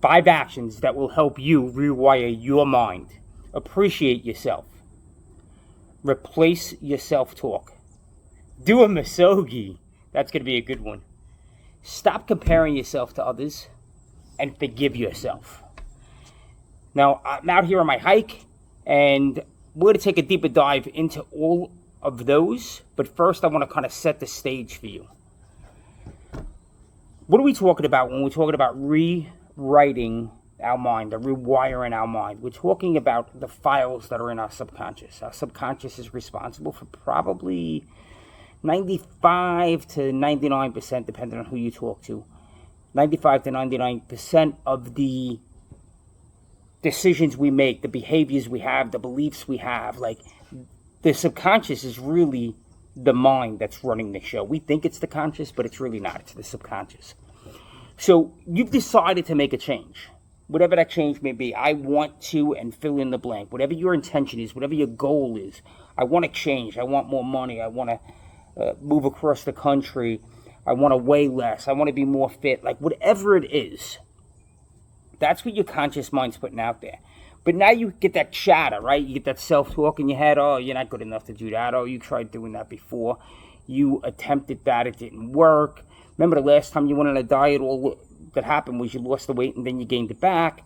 5 actions that will help you rewire your mind. Appreciate yourself. Replace your self-talk. Do a misogi. That's going to be a good one. Stop comparing yourself to others and forgive yourself. Now, I'm out here on my hike, and we're going to take a deeper dive into all of those. But first, I want to kind of set the stage for you. What are we talking about when we're talking about rewriting our mind, or rewiring our mind? We're talking about the files that are in our subconscious. Our subconscious is responsible for probably 95 to 99%, depending on who you talk to. 95 to 99% of the decisions we make, the behaviors we have, the beliefs we have, like, the subconscious is really the mind that's running the show. We think it's the conscious, but it's really not. It's the subconscious. So you've decided to make a change. Whatever that change may be, I want to, and fill in the blank. Whatever your intention is, whatever your goal is, I want to change. I want more money. I want to move across the country. I want to weigh less. I want to be more fit. Like, whatever it is, that's what your conscious mind's putting out there. But now you get that chatter, right? You get that self-talk in your head. Oh, you're not good enough to do that. Oh, you tried doing that before. You attempted that. It didn't work. Remember the last time you went on a diet, all that happened was you lost the weight and then you gained it back.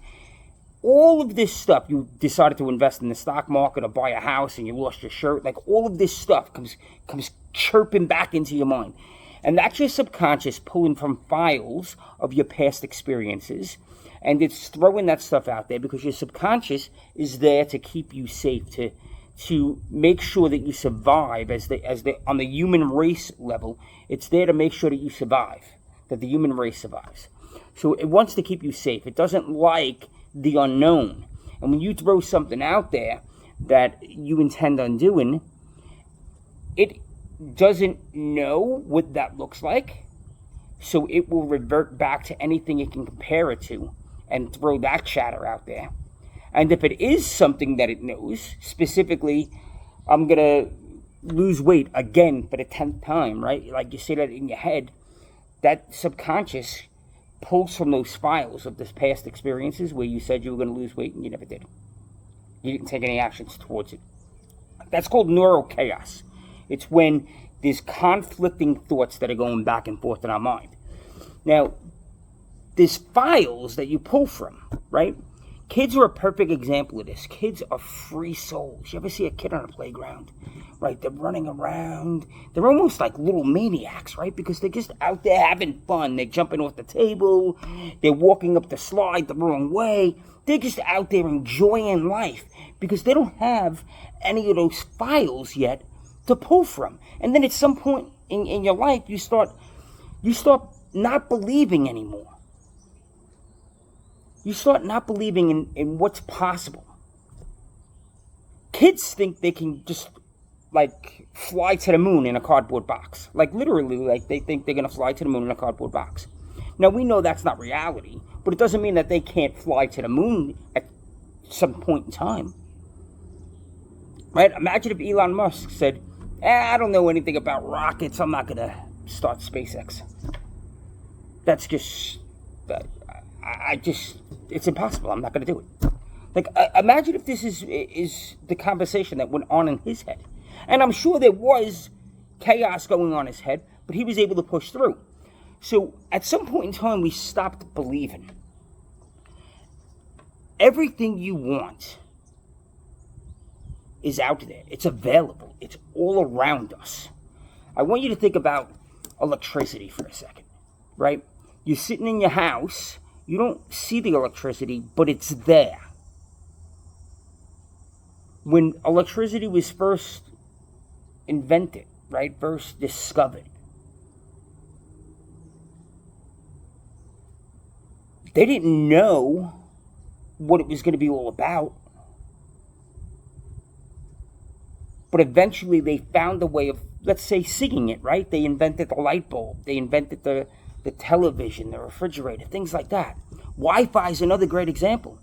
All of this stuff, you decided to invest in the stock market or buy a house and you lost your shirt. Like, all of this stuff comes chirping back into your mind. And that's your subconscious pulling from files of your past experiences. And it's throwing that stuff out there because your subconscious is there to keep you safe, to make sure that you survive on the human race level. It's there to make sure that you survive, that the human race survives. So it wants to keep you safe. It doesn't like the unknown. And when you throw something out there that you intend on doing, it doesn't know what that looks like. So it will revert back to anything it can compare it to and throw that chatter out there. And if it is something that it knows, specifically, I'm going to lose weight again for the 10th time, right? Like, you say that in your head, that subconscious pulls from those files of this past experiences where you said you were going to lose weight and you never did. You didn't take any actions towards it. That's called neurochaos. It's when there's conflicting thoughts that are going back and forth in our mind. Now, there's files that you pull from, right? Kids are a perfect example of this. Kids are free souls. You ever see a kid on a playground, right? They're running around. They're almost like little maniacs, right? Because they're just out there having fun. They're jumping off the table. They're walking up the slide the wrong way. They're just out there enjoying life because they don't have any of those files yet to pull from. And then at some point in your life, you start not believing anymore. You start not believing in what's possible. Kids think they can just, like, fly to the moon in a cardboard box. Like, literally, like, they think they're going to fly to the moon in a cardboard box. Now, we know that's not reality, but it doesn't mean that they can't fly to the moon at some point in time. Right? Imagine if Elon Musk said, I don't know anything about rockets. I'm not going to start SpaceX. That's just... it's impossible. I'm not going to do it. Like, imagine if this is the conversation that went on in his head. And I'm sure there was chaos going on in his head, but he was able to push through. So at some point in time, we stopped believing. Everything you want is out there. It's available. It's all around us. I want you to think about electricity for a second, right? You're sitting in your house. You don't see the electricity, but it's there. When electricity was first invented, right, first discovered, they didn't know what it was going to be all about. But eventually they found a way of, let's say, seeing it, right? They invented the light bulb. They invented the television, the refrigerator, things like that. Wi-Fi is another great example.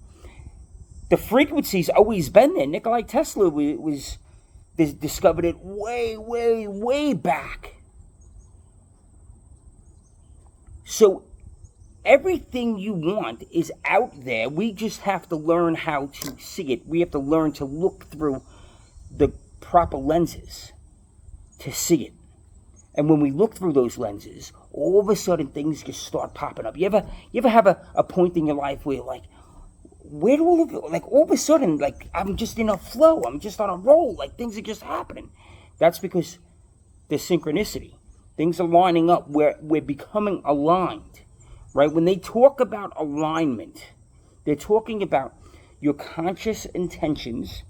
The frequency's always been there. Nikola Tesla discovered it way, way, way back. So everything you want is out there. We just have to learn how to see it. We have to learn to look through the proper lenses to see it. And when we look through those lenses, all of a sudden things just start popping up. You ever have a point in your life where you're like, where do all of it, like all of a sudden, like I'm just in a flow, I'm just on a roll, like things are just happening. That's because there's synchronicity. Things are lining up where we're becoming aligned, right? When they talk about alignment, they're talking about your conscious intentions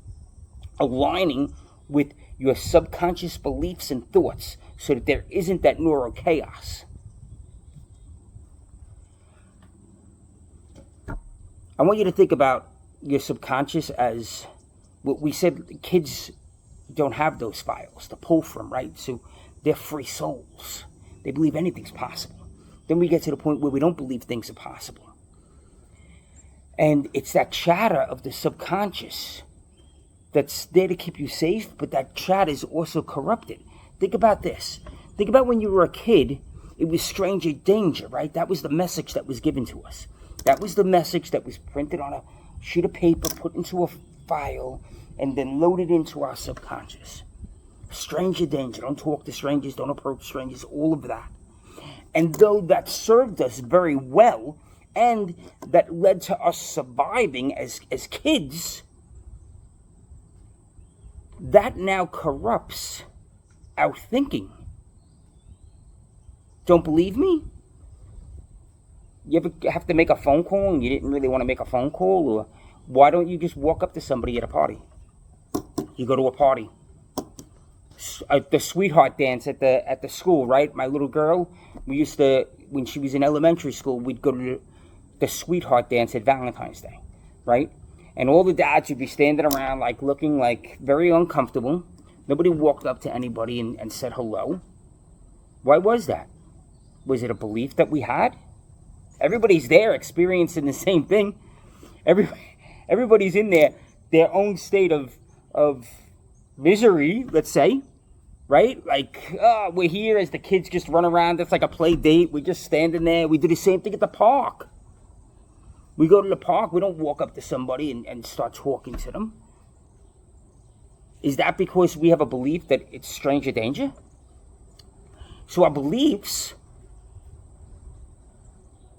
aligning with your subconscious beliefs and thoughts so that there isn't that neural chaos. I want you to think about your subconscious as what we said, kids don't have those files to pull from, right? So they're free souls. They believe anything's possible. Then we get to the point where we don't believe things are possible. And it's that chatter of the subconscious that's there to keep you safe, but that chatter is also corrupted. Think about this. Think about when you were a kid, it was stranger danger, right? That was the message that was given to us. That was the message that was printed on a sheet of paper, put into a file, and then loaded into our subconscious. Stranger danger, don't talk to strangers, don't approach strangers, all of that. And though that served us very well, and that led to us surviving as kids, that now corrupts our thinking. Don't believe me? You ever have to make a phone call and you didn't really want to make a phone call? Or why don't you just walk up to somebody at a party? You go to a party. The sweetheart dance at the school, right? My little girl, we used to, when she was in elementary school, we'd go to the sweetheart dance at Valentine's Day, right? And all the dads would be standing around like looking like very uncomfortable. Nobody walked up to anybody and said hello. Why was that? Was it a belief that we had? Everybody's there experiencing the same thing. Everybody's in their own state of misery, let's say, right? Like, we're here as the kids just run around. It's like a play date. We're just standing there. We do the same thing at the park. We go to the park. We don't walk up to somebody and start talking to them. Is that because we have a belief that it's stranger danger? So our beliefs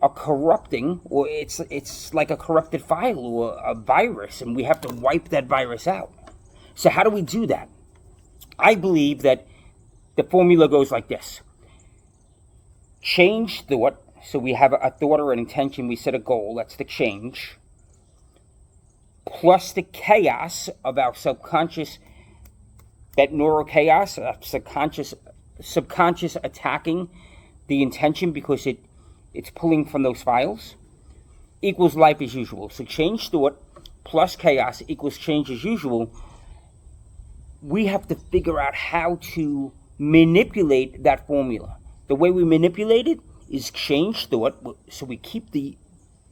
are corrupting, or it's like a corrupted file or a virus, and we have to wipe that virus out. So how do we do that? I believe that the formula goes like this. Change thought. So we have a thought or an intention. We set a goal. That's the change. Plus the chaos of our subconscious, that neural chaos, subconscious attacking the intention because it's pulling from those files, equals life as usual. So change thought plus chaos equals change as usual. We have to figure out how to manipulate that formula. The way we manipulate it is change thought, so we keep the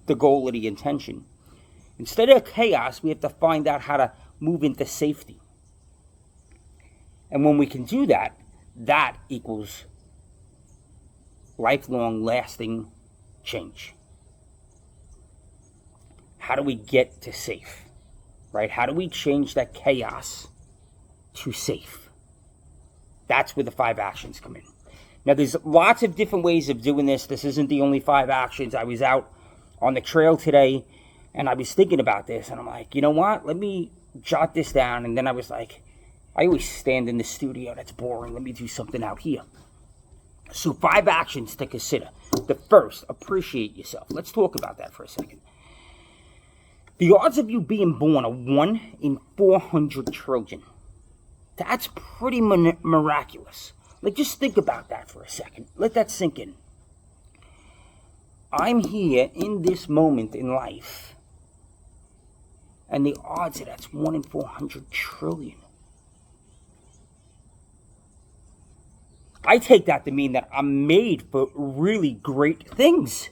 goal or the intention. Instead of chaos, we have to find out how to move into safety. And when we can do that, that equals lifelong, lasting change. How do we get to safe, right? How do we change that chaos to safe? That's where the 5 actions come in. Now, there's lots of different ways of doing this. This isn't the only 5 actions. I was out on the trail today, and I was thinking about this, and I'm like, you know what? Let me jot this down. And then I was like, I always stand in the studio. That's boring. Let me do something out here. So 5 actions to consider. The first, appreciate yourself. Let's talk about that for a second. The odds of you being born are 1 in 400 trillion. That's pretty miraculous. Like, just think about that for a second. Let that sink in. I'm here in this moment in life, and the odds of that's 1 in 400 trillion. I take that to mean that I'm made for really great things.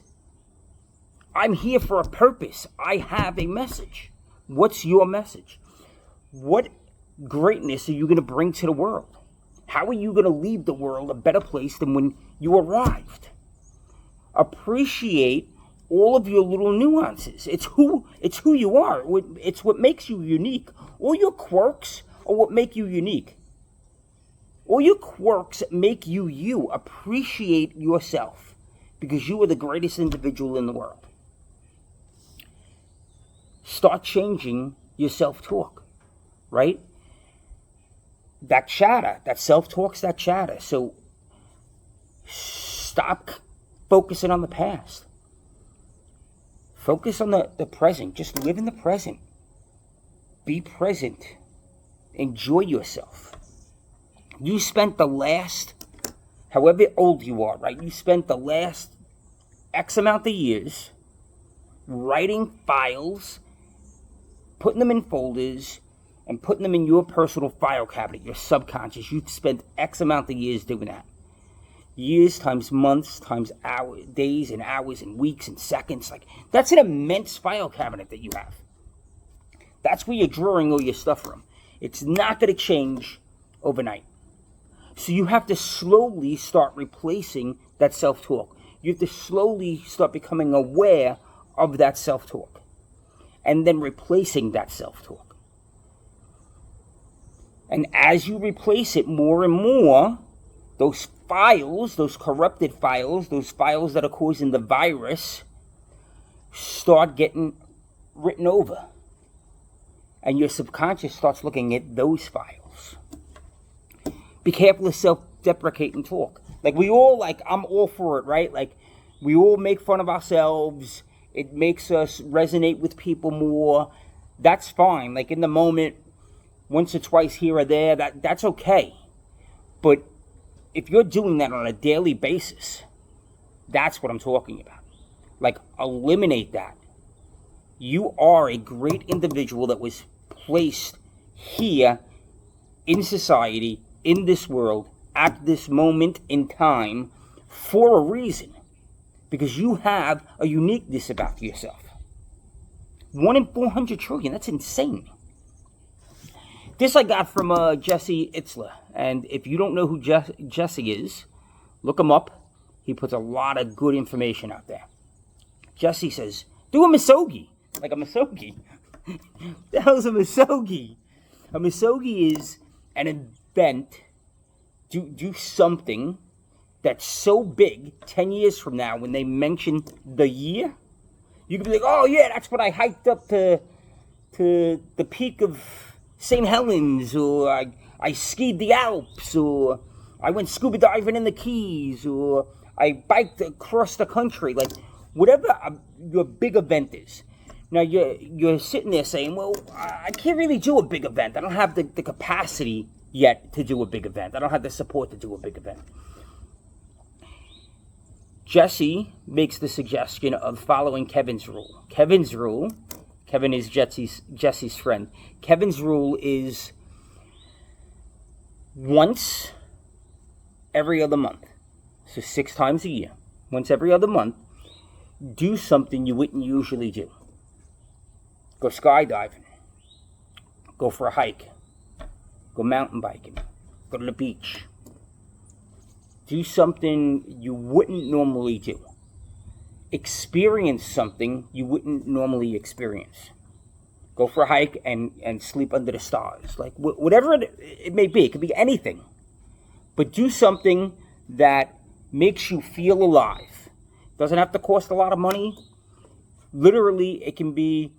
I'm here for a purpose. I have a message. What's your message? What greatness are you going to bring to the world? How are you going to leave the world a better place than when you arrived? Appreciate all of your little nuances. It's who you are. It's what makes you unique. All your quirks are what make you unique. All your quirks make you you. Appreciate yourself, because you are the greatest individual in the world. Start changing your self-talk, right? That chatter, that self-talk's that chatter. So stop focusing on the past. Focus on the present. Just live in the present. Be present. Enjoy yourself. You spent the last, however old you are, right? You spent the last X amount of years writing files, putting them in folders, and putting them in your personal file cabinet, your subconscious. You've spent X amount of years doing that. Years times months times hours, days and hours and weeks and seconds. Like, that's an immense file cabinet that you have. That's where you're drawing all your stuff from. It's not going to change overnight. So you have to slowly start replacing that self-talk. You have to slowly start becoming aware of that self-talk, and then replacing that self-talk. And as you replace it more and more, those files, those corrupted files, those files that are causing the virus, start getting written over. And your subconscious starts looking at those files. Be careful of self-deprecating talk. Like, we all, like, I'm all for it, right? Like, we all make fun of ourselves. It makes us resonate with people more. That's fine. Like, in the moment, once or twice here or there, that's okay. But if you're doing that on a daily basis, that's what I'm talking about. Like, eliminate that. You are a great individual that was placed here in society, in this world, at this moment in time, for a reason. Because you have a uniqueness about yourself. 1 in 400 trillion, that's insane. This I got from Jesse Itzler. And if you don't know who Jesse is, look him up. He puts a lot of good information out there. Jesse says, do a misogi. Like a misogi. The hell's a misogi? A misogi is an event. Do something that's so big 10 years from now, when they mention the year, you can be like, oh yeah, that's when I hiked up to the peak of St. Helens, or I skied the Alps, or I went scuba diving in the Keys, or I biked across the country. Like, whatever your big event is. Now, you're sitting there saying, well, I can't really do a big event. I don't have the capacity yet to do a big event. I don't have the support to do a big event. Jesse makes the suggestion of following Kevin's rule. Kevin's rule, Kevin is Jesse's friend. Kevin's rule is once every other month. So 6 times a year. Once every other month, do something you wouldn't usually do. Go skydiving. Go for a hike. Go mountain biking. Go to the beach. Do something you wouldn't normally do. Experience something you wouldn't normally experience. Go for a hike and sleep under the stars. Like, whatever it may be. It could be anything. But do something that makes you feel alive. Doesn't have to cost a lot of money. Literally, it can be,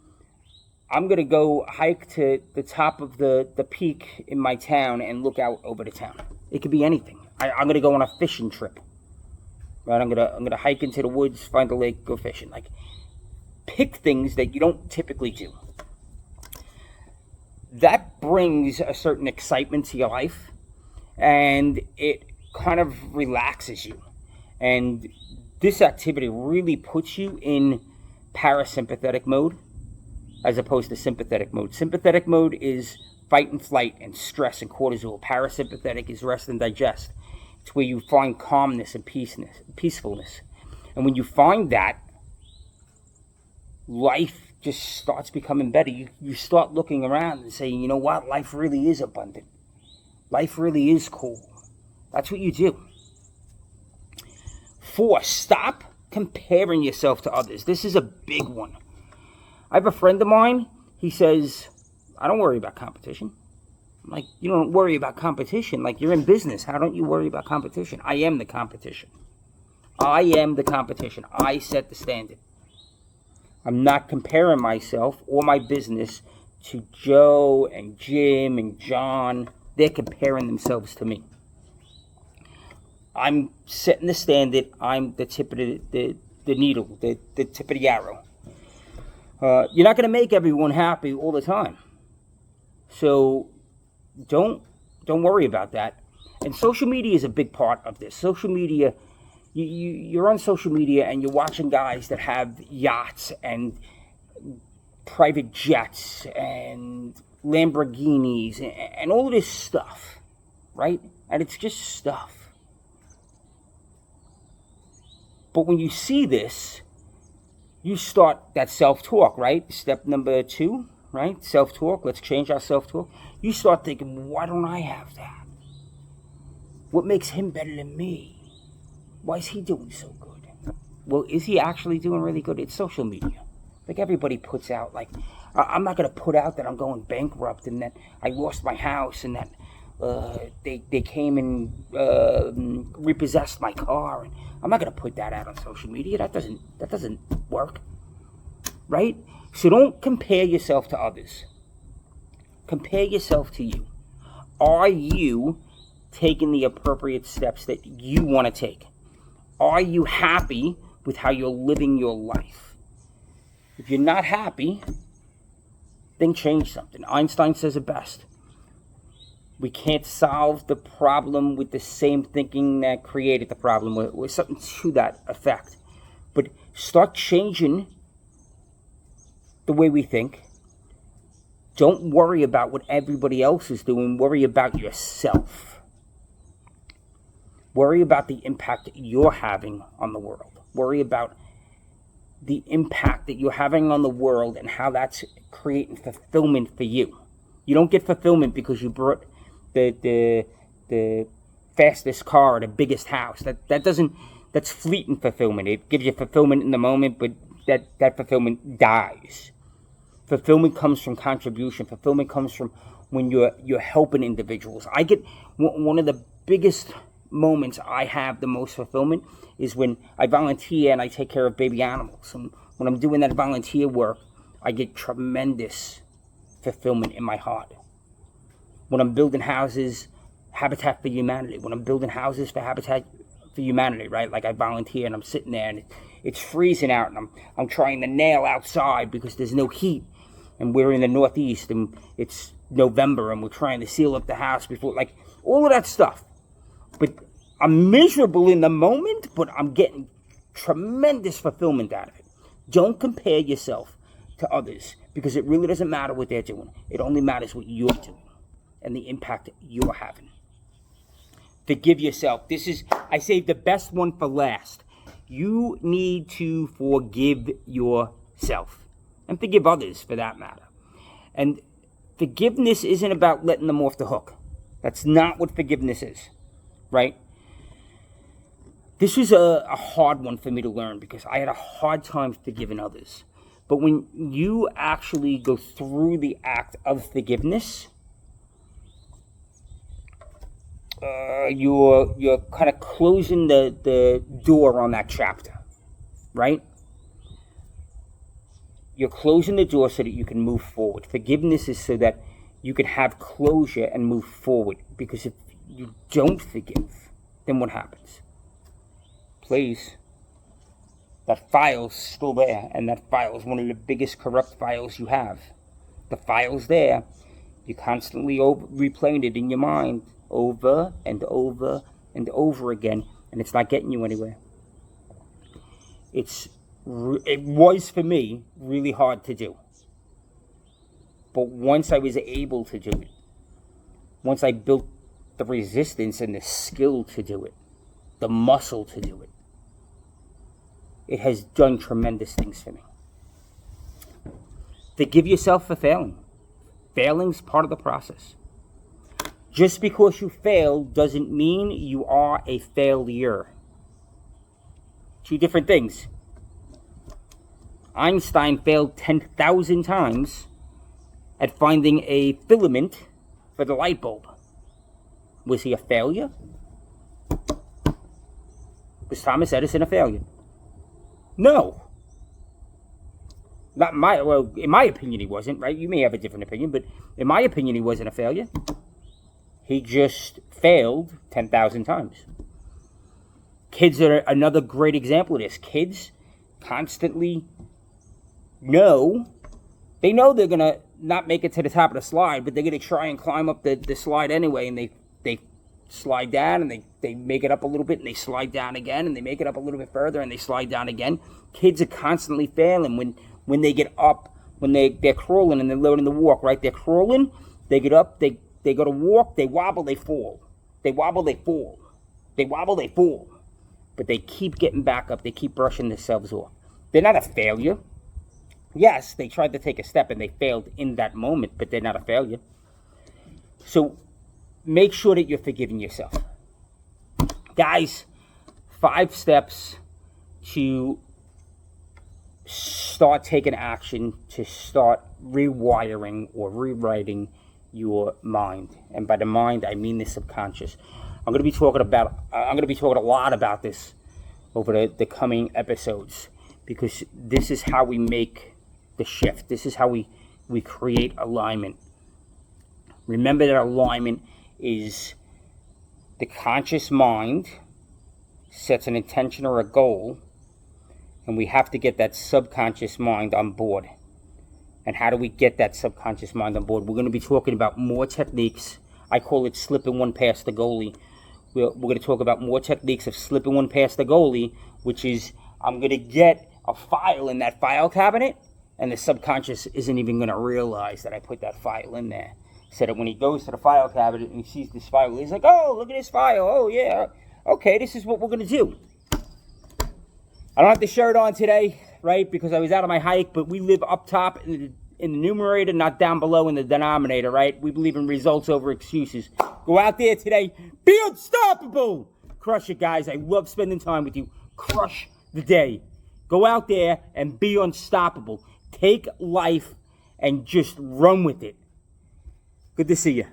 I'm going to go hike to the top of the peak in my town and look out over the town. It could be anything. I'm going to go on a fishing trip. Right? I'm going to hike into the woods, find a lake, go fishing. Like, pick things that you don't typically do. That brings a certain excitement to your life, and it kind of relaxes you. And this activity really puts you in parasympathetic mode as opposed to sympathetic mode. Sympathetic mode is fight and flight and stress and cortisol. Parasympathetic is rest and digest. It's where you find calmness and peacefulness. And when you find that, life just starts becoming better. You start looking around and saying, you know what? Life really is abundant. Life really is cool. That's what you do. 4, stop comparing yourself to others. This is a big one. I have a friend of mine, he says, I don't worry about competition. I'm like, you don't worry about competition? Like, you're in business. How don't you worry about competition? I am the competition. I am the competition. I set the standard. I'm not comparing myself or my business to Joe and Jim and John. They're comparing themselves to me. I'm setting the standard. I'm the tip of the needle, the tip of the arrow. You're not going to make everyone happy all the time. So don't worry about that. And social media is a big part of this. Social media, you're on social media and you're watching guys that have yachts and private jets and Lamborghinis and all of this stuff, right? And it's just stuff. But when you see this, you start that self-talk, right? Step number 2, right? Self-talk. Let's change our self-talk. You start thinking, why don't I have that? What makes him better than me? Why is he doing so good? Well, is he actually doing really good? It's social media. Like, everybody puts out, like, I'm not going to put out that I'm going bankrupt and that I lost my house and that they came and repossessed my car. And I'm not going to put that out on social media. That doesn't work, right? So don't compare yourself to others. Compare yourself to you. Are you taking the appropriate steps that you want to take? Are you happy with how you're living your life? If you're not happy, then change something. Einstein says it best. We can't solve the problem with the same thinking that created the problem, or something to that effect. But start changing the way we think. Don't worry about what everybody else is doing. Worry about yourself. Worry about the impact that you're having on the world. Worry about the impact that you're having on the world and how that's creating fulfillment for you. You don't get fulfillment because you brought the fastest car or the biggest house. That's fleeting fulfillment. It gives you fulfillment in the moment, but that fulfillment dies. Fulfillment comes from contribution. Fulfillment comes from when you're helping individuals. I get one of the biggest moments I have the most fulfillment is when I volunteer and I take care of baby animals. And when I'm doing that volunteer work, I get tremendous fulfillment in my heart. When I'm building houses, Habitat for Humanity. When I'm building houses for Habitat for Humanity, right? Like, I volunteer and I'm sitting there and it's freezing out and I'm trying to nail outside because there's no heat. And we're in the Northeast and it's November and we're trying to seal up the house before, like, all of that stuff. But I'm miserable in the moment, but I'm getting tremendous fulfillment out of it. Don't compare yourself to others because it really doesn't matter what they're doing. It only matters what you're doing and the impact you're having. Forgive yourself. I saved the best one for last. You need to forgive yourself and forgive others for that matter. And forgiveness isn't about letting them off the hook. That's not what forgiveness is, right? This was a hard one for me to learn because I had a hard time forgiving others. But when you actually go through the act of forgiveness, you're kind of closing the door on that chapter, right? You're closing the door so that you can move forward. Forgiveness is so that you can have closure and move forward. Because if you don't forgive, then what happens? Please, that file's still there, and that file is one of the biggest corrupt files you have. The file's there. You're constantly replaying it in your mind over and over and over again, and it's not getting you anywhere. It was, for me, really hard to do. But once I was able to do it, once I built the resistance and the skill to do it, the muscle to do it, it has done tremendous things for me. Forgive yourself for failing. Failing's part of the process. Just because you fail doesn't mean you are a failure. Two different things. Einstein failed 10,000 times at finding a filament for the light bulb. Was he a failure? Was Thomas Edison a failure? No. Well, in my opinion, he wasn't, right? You may have a different opinion, but in my opinion, he wasn't a failure. He just failed 10,000 times. Kids are another great example of this. Kids constantly they know they're going to not make it to the top of the slide, but they're going to try and climb up the slide anyway, and they slide down, and they make it up a little bit, and they slide down again, and they make it up a little bit further, and they slide down again. Kids are constantly failing when they get up, when they're crawling and they're learning to walk, right? They're crawling, they get up, they go to walk, they wobble, they fall. They wobble, they fall. They wobble, they fall. But they keep getting back up, they keep brushing themselves off. They're not a failure. Yes, they tried to take a step and they failed in that moment, but they're not a failure. So make sure that you're forgiving yourself. Guys, 5 steps to start taking action, to start rewiring or rewriting your mind. And by the mind, I mean the subconscious. I'm going to be talking a lot about this over the coming episodes, because this is how we make the shift. This is how we create alignment. Remember that alignment is the conscious mind sets an intention or a goal, and we have to get that subconscious mind on board. And how do we get that subconscious mind on board? We're going to be talking about more techniques. I call it slipping one past the goalie. We're going to talk about more techniques of slipping one past the goalie, which is I'm going to get a file in that file cabinet, and the subconscious isn't even going to realize that I put that file in there. So that when he goes to the file cabinet and he sees this file, he's like, oh, look at this file. Oh, yeah. Okay, this is what we're going to do. I don't have the shirt on today, right, because I was out on my hike, but we live up top in the numerator, not down below in the denominator, right? We believe in results over excuses. Go out there today. Be unstoppable. Crush it, guys. I love spending time with you. Crush the day. Go out there and be unstoppable. Take life and just run with it. Good to see you.